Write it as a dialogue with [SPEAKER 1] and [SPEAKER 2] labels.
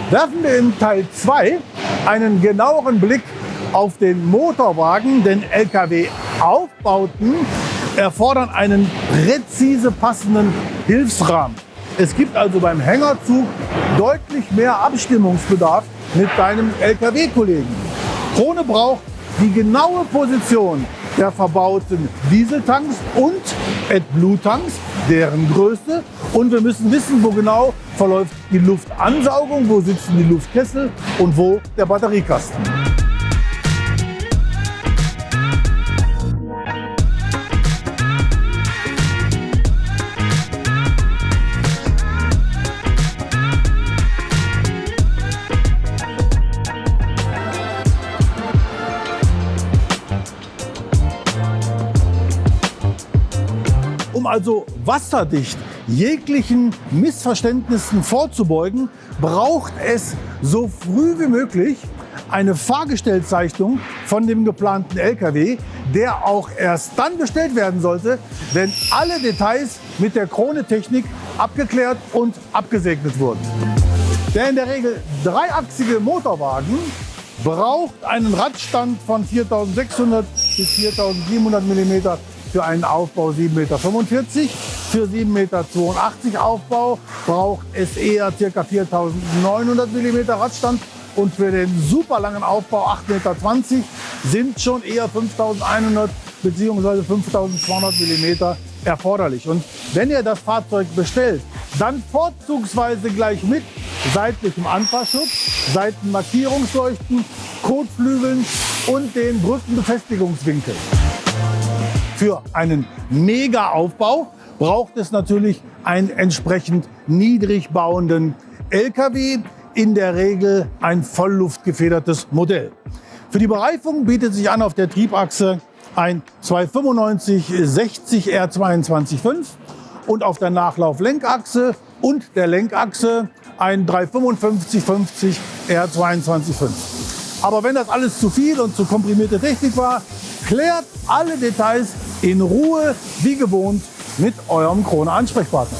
[SPEAKER 1] Werfen wir in Teil 2 einen genaueren Blick auf den Motorwagen, denn Lkw-Aufbauten erfordern einen präzise passenden Hilfsrahmen. Es gibt also beim Hängerzug deutlich mehr Abstimmungsbedarf mit deinem Lkw-Kollegen. Krone braucht die genaue Position der verbauten Dieseltanks und AdBlue-Tanks, deren Größe. Und wir müssen wissen, wo genau verläuft die Luftansaugung, wo sitzen die Luftkessel und wo der Batteriekasten. Um also wasserdicht jeglichen Missverständnissen vorzubeugen, braucht es so früh wie möglich eine Fahrgestellzeichnung von dem geplanten Lkw, der auch erst dann bestellt werden sollte, wenn alle Details mit der Krone-Technik abgeklärt und abgesegnet wurden. Der in der Regel dreiachsige Motorwagen braucht einen Radstand von 4.600 bis 4.700 mm für einen Aufbau 7,45 Meter. Für 7,82 Meter Aufbau braucht es eher ca. 4.900 mm Radstand. Und für den super langen Aufbau 8,20 Meter sind schon eher 5.100 bzw. 5.200 mm erforderlich. Und wenn ihr das Fahrzeug bestellt, dann vorzugsweise gleich mit seitlichem Anfahrschutz, Seitenmarkierungsleuchten, Kotflügeln und den Brückenbefestigungswinkel. Für einen Mega-Aufbau braucht es natürlich einen entsprechend niedrig bauenden Lkw, in der Regel ein vollluftgefedertes Modell. Für die Bereifung bietet sich an auf der Triebachse ein 295/60 R22.5 und auf der Nachlauflenkachse und der Lenkachse ein 355/50 R22.5. Aber wenn das alles zu viel und zu komprimierte Technik war, klärt alle Details in Ruhe, wie gewohnt, mit eurem Krone-Ansprechpartner.